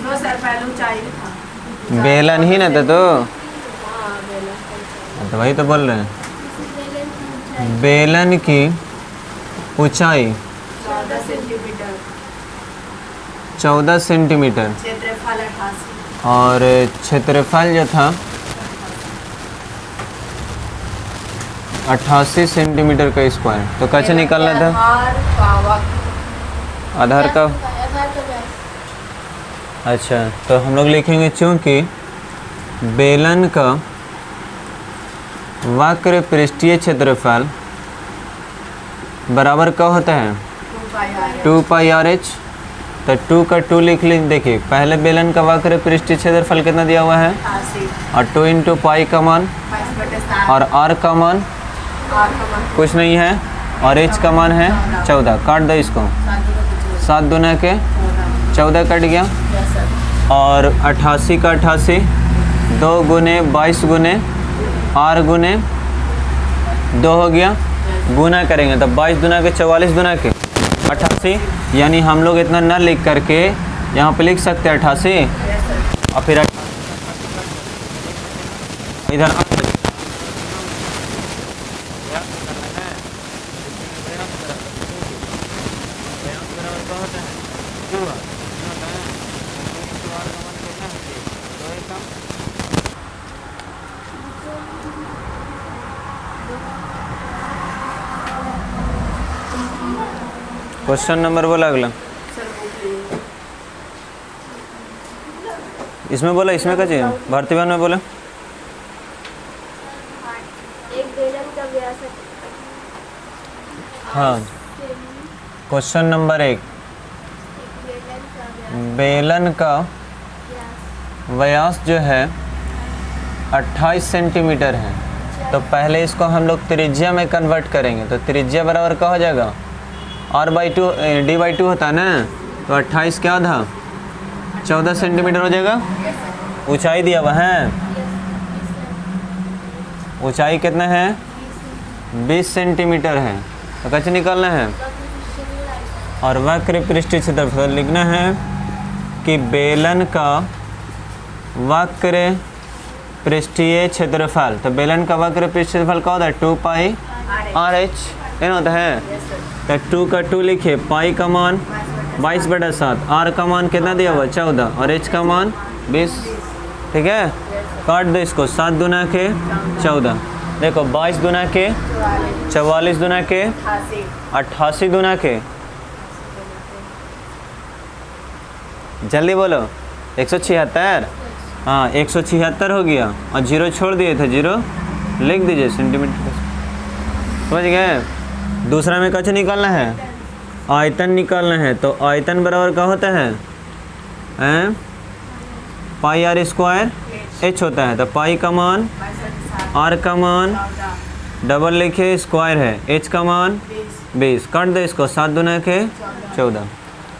No sir, पहले ऊंचाई था। बेलन ही ना था तो हाँ, बेलन। तो वही तो बोल रहे हैं। बेलन की ऊंचाई 14 सेंटीमीटर, 14 सेंटीमीटर क्षेत्रफल 88। और क्षेत्रफल जो था 88 सेंटीमीटर का स्क्वायर। तो कैसे निकालना था? आधार का। अच्छा, तो हम लोग लिखेंगे चूंकि बेलन का वक्र पृष्ठीय क्षेत्रफल बराबर क्या होता है? 2 पाई आर एच। तो 2 का 2 लिख लीजिए। देखिए पहले बेलन का वक्र पृष्ठीय क्षेत्रफल कितना दिया हुआ है, और 2 इंटू पाई का मान, और आर का मान कुछ नहीं है, और एच का मान है 14। काट दो इसको, 7 दूना के 14 कट गया, और 88 का 88 2 गुने 22 गुने आर गुने 2 हो गया, गुना करेंगे तो 22 दुना के 44 दुना के 88। यानी हम लोग इतना न लिख करके यहाँ पे लिख सकते हैं 88, और फिर इधर क्वेश्चन नंबर बोला अगला। इसमें बोला, इसमें क्या चाहिए? भारतीय में बोला एक बेलन का व्यास हाँ। क्वेश्चन नंबर 1, बेलन का व्यास जो है 28 सेंटीमीटर है। तो पहले इसको हम लोग त्रिज्या में कन्वर्ट करेंगे। तो त्रिज्या बराबर क्या हो जाएगा? r/2 d/2 होता है ना। तो 28 क्या था? 14 सेंटीमीटर हो जाएगा। ऊंचाई दिया हुआ है, ऊंचाई कितना है? 20 सेंटीमीटर है। तो कैसे निकालना है? और वक्र पृष्ठीय क्षेत्रफल लिखना है कि बेलन का वक्र पृष्ठीय क्षेत्रफल। तो बेलन का वक्र पृष्ठीय क्षेत्रफल क्या होता है? 2 पाई आर एच क्या होता है। तो 2 का 2 लिखिए, पाई का मान 22/7, आर का मान कितना दिया हुआ? 14, और एच का मान 20। ठीक है, काट दो इसको। 7 दुना के 14, देखो 22 दुना के 44 दुना के 88 दुना के, जल्दी बोलो, 176। हाँ 176 हो गया, और 0 छोड़ दिए थे, 0 लिख दीजिए सेंटीमीटर। समझ गए? दूसरा में कैसे निकालना है? आयतन निकालना है। तो आयतन बराबर क्या होता है? पाई आर स्क्वायर एच होता है। तो पाई का मान, आर का मान डबल लिखे, स्क्वायर है, एच का मान 20। काट दो इसको, 7 दुना के 14।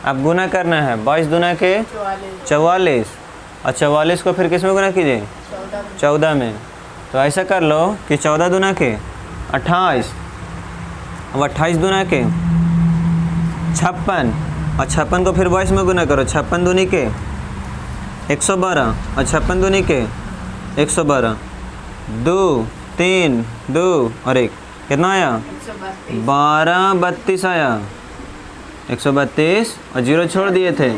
अब गुना करना है, 22 दुना के 44, और 44 को फिर किस में गुना कीजिए? 14 में। तो ऐसा कर लो कि 14 दुना के 28, अब 28 दुना के 56, और 56 को फिर 22 में गुना करो। 56 दूनी के 112, और 56 दूनी के 112, 2 3 2 और 1 कितना आया? 12 32 आया। 132 और 0 छोड़ दिए थे।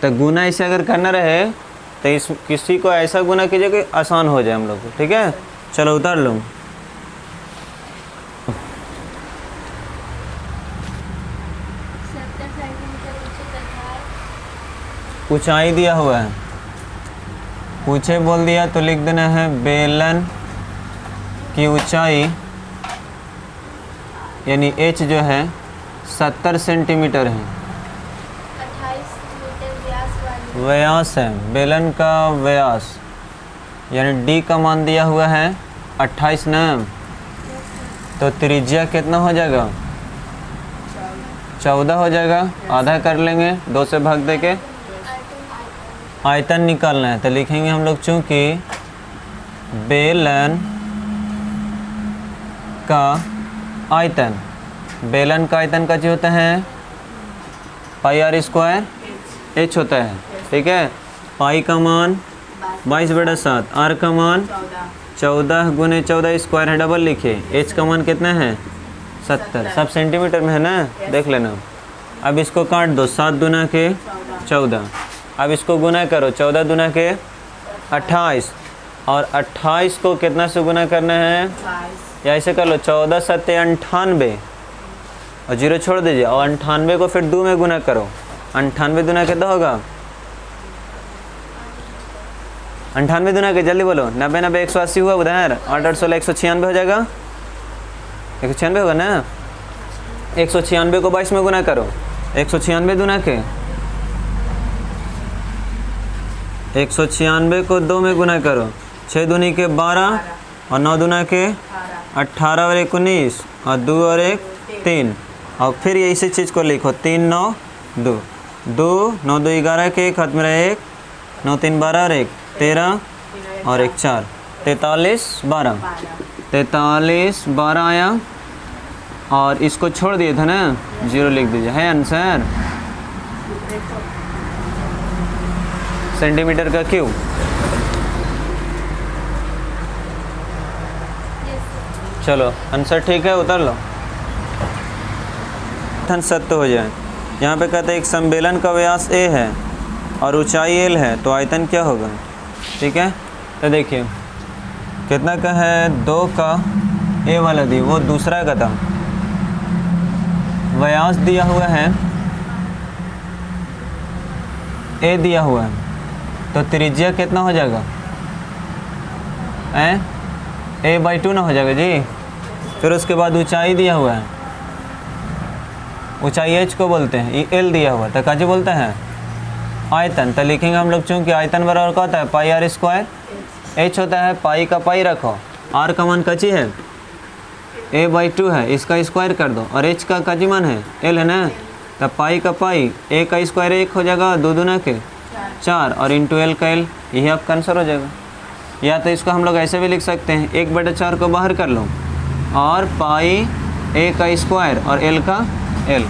तो गुना इसे अगर करना रहे तो इस किसी को ऐसा गुना कीजिए कि आसान हो जाए हम लोग को। ठीक है, चलो उतार लो। ऊंचाई दिया हुआ है, पूछे बोल दिया तो लिख देना है बेलन की ऊंचाई यानी h जो है 70 सेंटीमीटर है। 28 मीटर व्यास वाली व्यास है बेलन का व्यास, यानी d का मान दिया हुआ है 28 ना। तो त्रिज्या कितना हो जाएगा? 14 हो जाएगा। आधा कर लेंगे 2 से भाग दे के। आयतन निकालना है तो लिखेंगे हम लोग, चूँकि बेलन का आयतन का जो होता है पाई आर स्क्वायर h होता है, ठीक है। पाई का मान 22/7, r का मान 14 गुने 14 स्क्वायर है, डबल लिखिए। h का मान कितना है 70, सब सेंटीमीटर में है ना, देख लेना। अब इसको काट दो, 7 दूना के 14, अब इसको गुना करो, 14 दूना के 28, और 28 को कितना से गुना करना है, या ऐसे कर लो 14 सत्ते 98, और 0 छोड़ दीजिए, और 98 को फिर 2 में गुना करो। 98 दूना कितना होगा, 98 दूना के जल्दी बोलो, 90 90 180 हुआ उधर, 8 8 16 196 हो जाएगा, 196 होगा ना। 196 को 22 में गुना करो, 196 दूना के 196 को 2 में गुना करो, 6 दूनी के 12, और 9 दूना के 18 और 1 19, और 2 और 1 3, और फिर ये इसी चीज़ को लिखो, 3 9 2 2 9 2 11 के 1 हाथ में रहे 1, 9 3 12 और 1 13, और 1 4, 43 12, 43 12 आया, और इसको छोड़ दिए थे ना, 0 लिख दीजिए, है आंसर। सेंटीमीटर का क्यूब। चलो आंसर ठीक है, उतर लो, सत्य हो जाए। यहाँ पे कहते हैं एक संबेलन का व्यास a है और ऊंचाई l है, तो आयतन क्या होगा, ठीक है। तो देखिए कितना का है, 2 का a वाला दी, वो दूसरा का था। व्यास दिया हुआ है a दिया हुआ है, तो त्रिज्या कितना हो जाएगा, a/2 ना हो जाएगा जी। फिर उसके बाद ऊंचाई दिया हुआ है, ऊंचाई h को बोलते हैं, ये l दिया हुआ, तो काजी बोलते हैं आयतन। तो लिखेंगे हम लोग, चूँकि आयतन बराबर क्या होता है, पाई r स्क्वायर, h होता है पाई का पाई रखो, r का मान कची है a/2 है, इसका स्क्वायर कर दो, और h का काजी मान है l है ना, तो पाई का पाई, a का स्क्वायर 1 हो जाएगा, 2 दूना के 4, और इंटू l का l, यही आपका आंसर हो जाएगा। या तो इसको हम लोग ऐसे भी लिख सकते हैं, 1/4 को बाहर कर लो, और पाई a का स्क्वायर और l का l,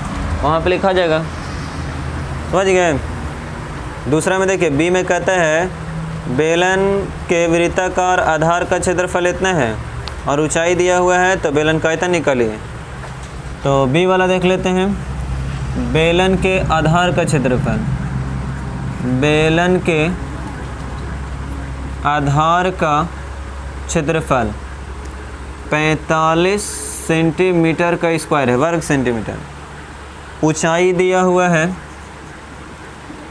वहाँ पे लिखा जाएगा, समझ गए। दूसरा में देखिए, b में कहता है बेलन के वृत्ताकार आधार का क्षेत्रफल इतना है, और ऊंचाई दिया हुआ है, तो बेलन का आयतन निकालिए। तो b वाला देख लेते हैं, बेलन के आधार का क्षेत्रफल, बेलन के आधार का क्षेत्रफल 45 सेंटीमीटर का स्क्वायर है, वर्ग सेंटीमीटर। ऊंचाई दिया हुआ है,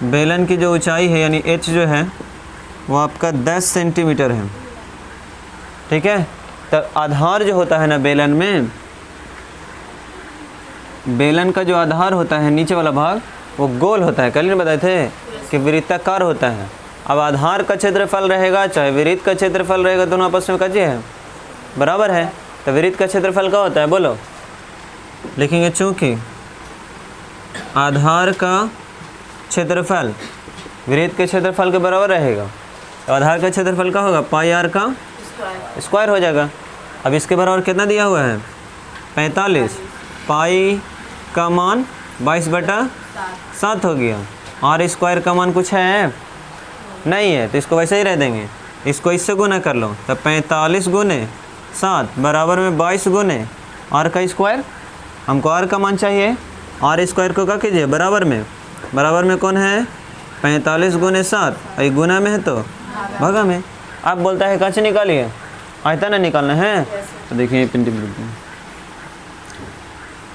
बेलन की जो ऊंचाई है यानी h जो है वो आपका 10 सेंटीमीटर है, ठीक है। तो आधार जो होता है ना बेलन में, बेलन का जो आधार होता है नीचे वाला भाग, वो गोल होता है, कल नहीं बताए थे कि वृत्ताकार होता है। अब आधार का क्षेत्रफल रहेगा चाहे वृत्त का क्षेत्रफल रहेगा, दोनों आपस में कजी है, बराबर है। तो वृत्त का क्षेत्रफल क्या होता है बोलो, लिखेंगे चूँकि आधार का क्षेत्रफल वृत्त के क्षेत्रफल के बराबर रहेगा, तो आधार का क्षेत्रफल क्या होगा, पाई r का स्क्वायर हो जाएगा। अब इसके बराबर कितना दिया हुआ है, 45, पाई का मान 22/7 हो गया, r स्क्वायर का मान कुछ है नहीं है, तो इसको वैसे ही रह देंगे, इसको इससे गुना कर लो, तो 45 गुने 7 बराबर में 22 गुने r का स्क्वायर। हमको r का मान चाहिए, r स्क्वायर को क्या कीजिए बराबर में, बराबर में कौन है 45 गुने 7, ये गुना में है तो भागा में। आप बोलता है कहाँ निकालिए, आयतन निकालना है, तो देखिए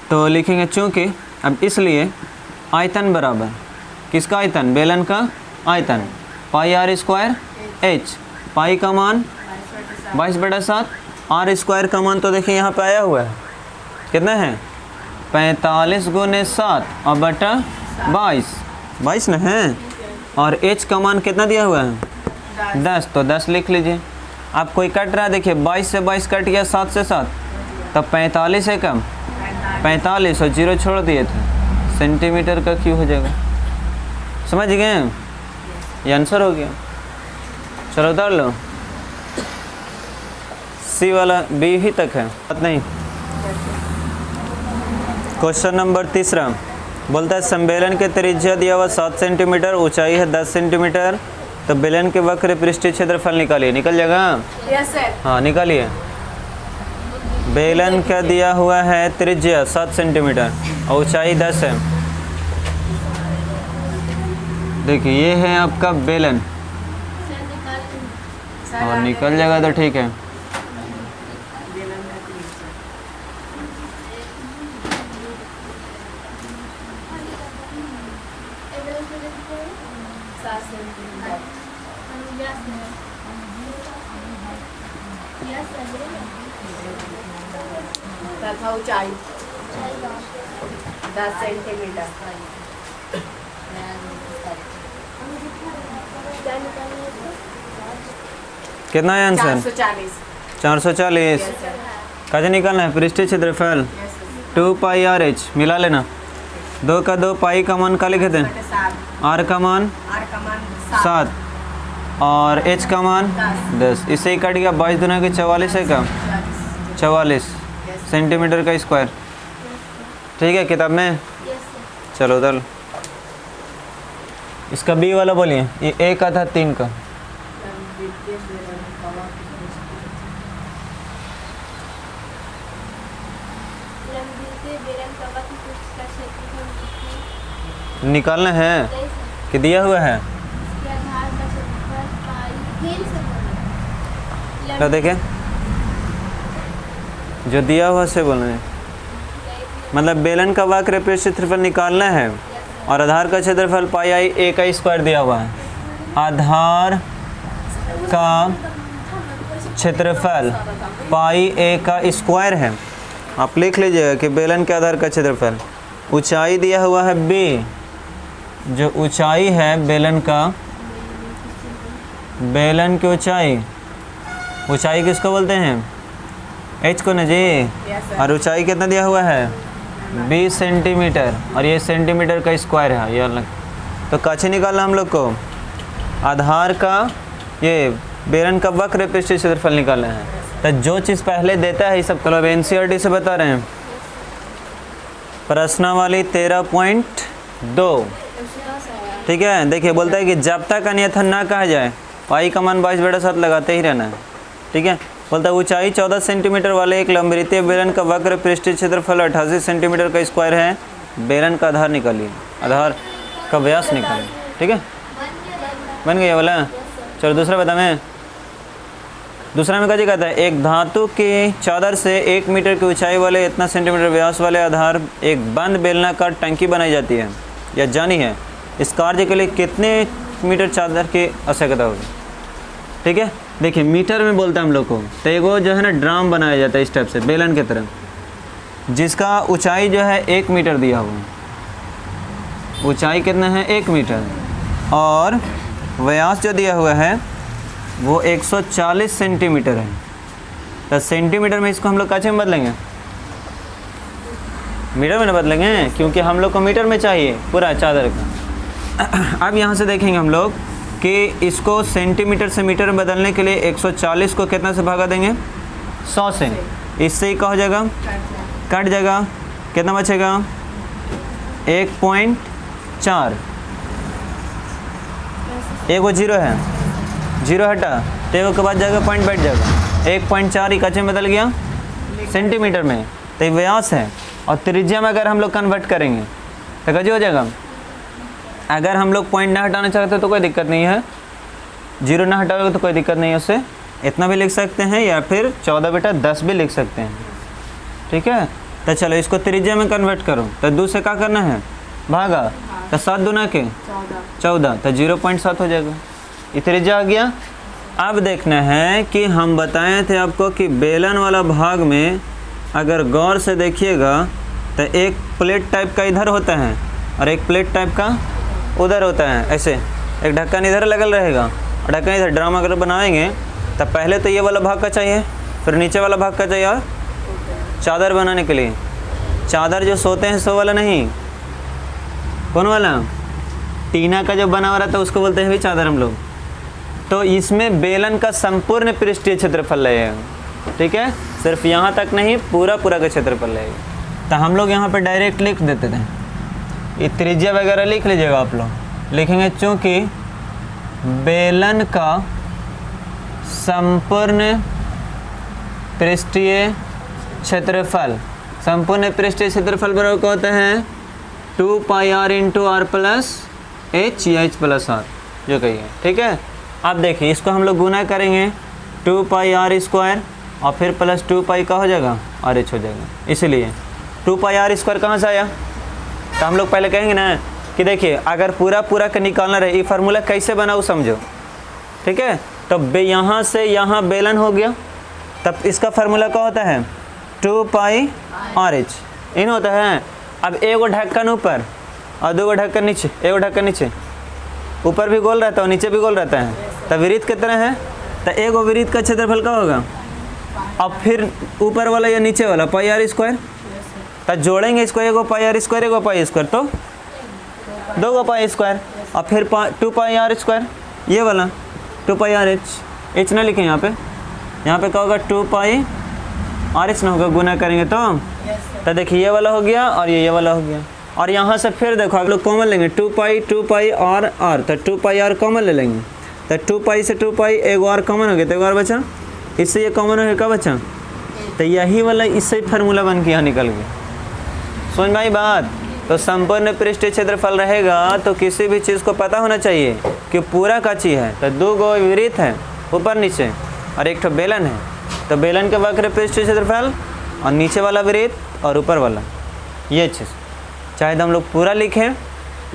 तो लिखेंगे चूँकि अब इसलिए आयतन बराबर किसका आयतन, बेलन का आयतन, पाई r स्क्वायर h, पाई का मान 22/7, r स्क्वायर का मान तो देखिए यहाँ पे आया हुआ है, कितना है 45 गुने 7 और बटा 22 ना है, और h का मान कितना दिया हुआ है 10, तो 10 लिख लीजिए। आप कोई कट रहा है, देखिए 22 से 22 कट गया, 7 से 7, तब 45 है कम 45 और 0 छोड़ दिए थे, सेंटीमीटर का क्यों हो जाएगा, समझ गए, ये आंसर हो गया। चलो उतार लो, सी वाला बी ही तक है, बात नहीं। क्वेश्चन नंबर 3, बोलता है संबेलन के त्रिज्या दिया हुआ 7 सेंटीमीटर, ऊंचाई है 10 सेंटीमीटर, तो बेलन के वक्र पृष्ठीय क्षेत्रफल निकालिए। निकल जाएगा? Yes sir. हाँ निकालिए। बेलन का दिया हुआ है त्रिज्या 7 सेंटीमीटर और ऊंचाई 10 है। देखिए ये है आपका बेलन और निकल जाएगा तो ठीक है। तथा ऊंचाई 10 सेंटीमीटर। कितना है आंसर? 440। 440। कैसे निकालना है? पृष्ठीय क्षेत्रफल 2 पाई आर एच, मिला लेना। 2 का 2, पाई का मान का लिखे थे? आर का मान 7 और एच का मान 10। इससे ही कट गया। 22 दुना के 44 है का 44 सेंटीमीटर का स्क्वायर। ठीक है किताब में? चलो उधर इसका बी वाला बोलिए। ये ए का था 3 का। निकालना है कि दिया हुआ है? क्या देखें जो दिया हुआ से बोल रहे हैं, मतलब बेलन का वक्र पृष्ठीय क्षेत्रफल निकालना है और आधार का क्षेत्रफल पाई आई ए का स्क्वायर दिया हुआ है। आधार का क्षेत्रफल पाई ए का स्क्वायर है। आप लिख लीजिएगा कि बेलन के आधार का क्षेत्रफल। ऊंचाई दिया हुआ है बी, जो ऊंचाई है बेलन का, बेलन की ऊंचाई, ऊंचाई किसको बोलते हैं? एच को ना जी। और ऊंचाई कितना दिया हुआ है? 20 सेंटीमीटर और ये सेंटीमीटर का स्क्वायर है ये अलग। तो कैसे निकालना हम लोग को? आधार का, ये बेलन का वक्र पृष्ठीय क्षेत्रफल निकालना है। तो जो चीज़ पहले देता है ये सब कल एनसीईआरटी से बता रहे हैं। प्रश्नावली 13.2। ठीक है देखिए बोलता है कि जब तक अन्यथा ना कहा जाए पाई का मान 22/7 लगाते ही रहना है। ठीक है बोलता है ऊंचाई 14 सेंटीमीटर वाले एक लंबवृत्तीय बेलन का वक्र पृष्ठीय क्षेत्रफल 88 सेंटीमीटर का स्क्वायर है। बेलन का आधार निकालिए, आधार का व्यास निकालिए। ठीक है बन गया वाला। चलो दूसरा बता मैं। दूसरा में क्या कहता है? एक धातु की चादर से 1 मीटर की ऊंचाई वाले इतना सेंटीमीटर व्यास वाले आधार एक बंद बेलनाकार टंकी बनाई जाती है या जानी है। इस कार्य के लिए कितने मीटर चादर की आवश्यकता होगी? ठीक है देखिए मीटर में बोलता है हम लोग को। तो एगो जो है ना ड्राम बनाया जाता है इस टाइप से बेलन की तरह, जिसका ऊंचाई जो है 1 मीटर दिया हुआ। ऊंचाई कितना है? 1 मीटर और व्यास जो दिया हुआ है वो 140 सेंटीमीटर है। तो सेंटीमीटर में इसको हम लोग कैसे में बदलेंगे? मीटर में ना बदलेंगे क्योंकि हम लोग को मीटर में चाहिए पूरा चादर का। अब यहाँ से देखेंगे हम लोग कि इसको सेंटीमीटर से मीटर में बदलने के लिए 140 को कितना से भागा देंगे? 100 से। इससे ही क्या हो जाएगा? कट जाएगा। कितना बचेगा? 1.4। एक वो जीरो है, जीरो हटा तो एक के बाद जाएगा पॉइंट बैठ जाएगा। 1.4 ही कच्चे में बदल गया सेंटीमीटर में। तो ये व्यास है और त्रिज्या में अगर हम लोग कन्वर्ट करेंगे तो कैसे हो जाएगा? अगर हम लोग पॉइंट ना हटाना चाहते तो कोई दिक्कत नहीं है, जीरो ना हटाओगे तो कोई दिक्कत नहीं है। उससे इतना भी लिख सकते हैं या फिर 14/10 भी लिख सकते हैं। ठीक है तो चलो इसको त्रिज्या में कन्वर्ट करो। तो 2 से क्या करना है? भागा। तो 7 दूना के 14 तो 0.7 हो जाएगा। ये त्रिज्या आ गया। अब देखना है कि हम बताए थे आपको कि बेलन वाला भाग में अगर गौर से देखिएगा तो एक प्लेट टाइप का इधर होता है और एक प्लेट टाइप का उधर होता है। ऐसे एक ढक्कन इधर लगल रहेगा और ढक्कन इधर। ड्राम अगर बनाएंगे तो पहले तो ये वाला भाग का चाहिए, फिर नीचे वाला भाग का चाहिए। और चादर बनाने के लिए चादर जो सोते हैं सो वाला नहीं, कौन वाला? टीना का जो बना हुआ रहता है उसको बोलते हैं भी चादर हम लोग। तो इसमें बेलन का संपूर्ण पृष्ठीय क्षेत्रफल लगेगा। ठीक है सिर्फ यहाँ तक नहीं, पूरा का क्षेत्रफल लगेगा। तो हम लोग यहाँ पे डायरेक्ट लिख देते थे, ये त्रिज्या वगैरह लिख लीजिएगा आप लोग, लिखेंगे चूँकि बेलन का संपूर्ण पृष्ठीय क्षेत्रफल, संपूर्ण पृष्ठीय क्षेत्रफल बराबर क्या होता है 2 pi r into r plus h या एच प्लस आर जो कहिए, ठीक है। अब देखिए इसको हम लोग गुना करेंगे 2 पाई आर स्क्वायर और फिर प्लस 2 पाई का हो जाएगा आर एच हो जाएगा, इसलिए 2 पाई आर स्क्वायर कहाँ से आया, तो हम लोग पहले कहेंगे ना कि देखिए अगर पूरा का निकालना रहे ये फार्मूला कैसे बना वो समझो, ठीक है। तो यहाँ से यहाँ बेलन हो गया, तब इसका फार्मूला क्या होता है 2 पाई आर एच इन होता है। अब एगो ढक्कन ऊपर और 2 ढक्कन नीचे, एगो ढक्कन नीचे, ऊपर भी गोल रहता है और नीचे भी गोल रहता है, तब वृत्त की तरह है, तो एगो वृत्त का क्षेत्रफल क्या होगा, अब फिर ऊपर वाला या नीचे वाला पाई आर स्क्वायर, तो जोड़ेंगे इसको, एगो पाई आर स्क्वायर एगो पाई स्क्वायर, तो 2 पाई स्क्वायर और फिर 2 पाई आर स्क्वायर, ये वाला 2 पाई आर एच ना लिखें यहाँ पे क्या होगा 2 पाई आर एच ना होगा, गुना करेंगे तो देखिए ये वाला हो गया और ये वाला हो गया। और यहाँ से फिर देखो आप लोग कॉमन लेंगे 2 पाई आर, तो 2 पाई आर कॉमन ले लेंगे, तो 2 पाई से 2 पाई एगो आर कॉमन हो गया, तो एगो आर बचा, इससे ये कॉमन हो गया, क्या बचा, तो यही वाला इससे फार्मूला बन के यहाँ निकल गया। समझ में आई बात। तो संपूर्ण पृष्ठीय क्षेत्रफल रहेगा तो किसी भी चीज़ को पता होना चाहिए कि पूरा का चीज़ है, तो 2 गो वृत्त है ऊपर नीचे और एक ठो बेलन है, तो बेलन के वक्र पृष्ठीय क्षेत्रफल और नीचे वाला वृत्त और ऊपर वाला, ये चीज़ चाहे तो हम लोग पूरा लिखें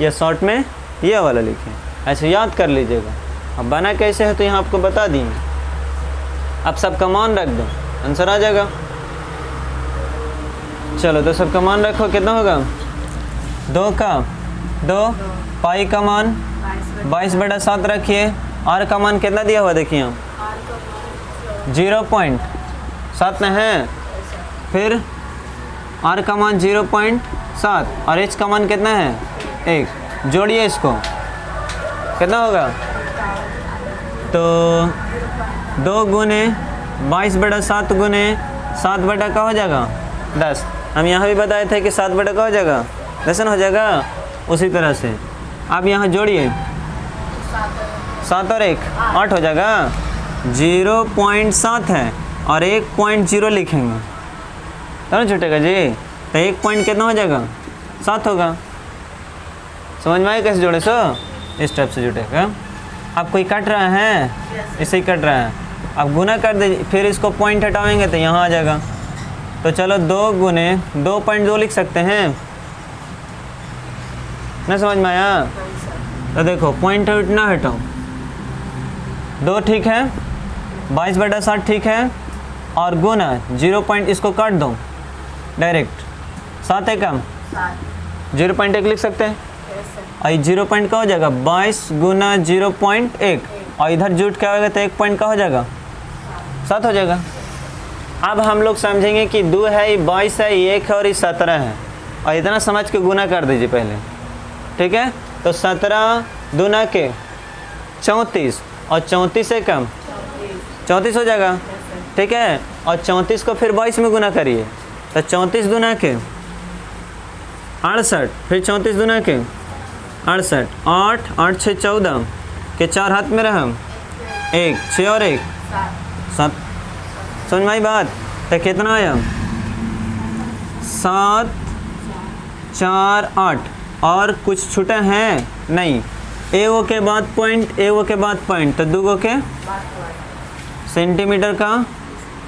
या शॉर्ट में ये वाला लिखें, ऐसे याद कर लीजिएगा। अब बना कैसे है तो यहाँ आपको बता दिए, अब सबका मान रख दो आंसर आ जाएगा। चलो तो सबका मान रखो, कितना होगा 2 पाई का मान 22/7 रखिए, आर का मान कितना दिया हुआ देखिए यहाँ 0.7 न है, फिर आर का मान 0.7 और एच का मान कितना है 1, जोड़िए इसको कितना होगा, तो 2 गुने 22/7 गुने 7 बटा का हो जाएगा 10। हम यहाँ भी बताए थे कि 7 बटा का हो जाएगा 10 हो जाएगा। उसी तरह से अब यहाँ जोड़िए 7 और 1 8 हो जाएगा, 0.7 है और 1.0 लिखेंगे तो ना छूटेगा जी, तो 1 पॉइंट कितना हो जाएगा 7 होगा। समझ में आए कैसे जोड़े सो, इस टाइप से जुटेगा। अब कोई कट रहा है, इसे ही कट रहा है, अब गुना कर दीजिए, फिर इसको पॉइंट हटाएंगे तो यहाँ आ जाएगा, तो चलो 2 गुने 2.2 लिख सकते हैं ना, समझ में आया। तो देखो पॉइंट ना हटाओ, 2 ठीक है, 22/7 ठीक है, और गुना 0. इसको काट दो डायरेक्ट, 7 है कम 0.1 लिख सकते हैं, और 0 पॉइंट का हो जाएगा 22 गुना 0.1 और इधर जुट क्या होगा तो 1 पॉइंट का हो जाएगा 7 हो जाएगा। अब हम लोग समझेंगे कि 2 है, ये 22 है, ये 1 है और ये 17 है, और इतना समझ के गुना कर दीजिए पहले, ठीक है। तो 17 दूना के 34 और 34 से कम 34 हो जाएगा, ठीक है। और 34 को फिर 22 में गुना करिए, तो 34 दूना के 68, फिर 34 दूना के 68, 8 8 6 14 के 4 हाथ में रहा 1 6 और 1 7। समझ में आई बात। तो कितना आया 7 4 8 और कुछ छूटा है नहीं, एगो के बाद पॉइंट एगो के बाद पॉइंट, तो 2 गो के सेंटीमीटर का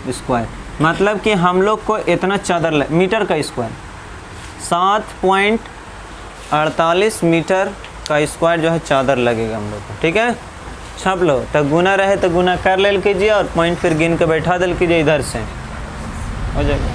स्क्वायर, मतलब कि हम लोग को इतना चादर मीटर का स्क्वायर 7.48 मीटर का स्क्वायर जो है चादर लगेगा हम लोग को, ठीक है। छाप लो, तो गुना रहे तो गुना कर लेल कीजिए और पॉइंट फिर गिन के बैठा दिल कीजिए, इधर से हो जाएगा।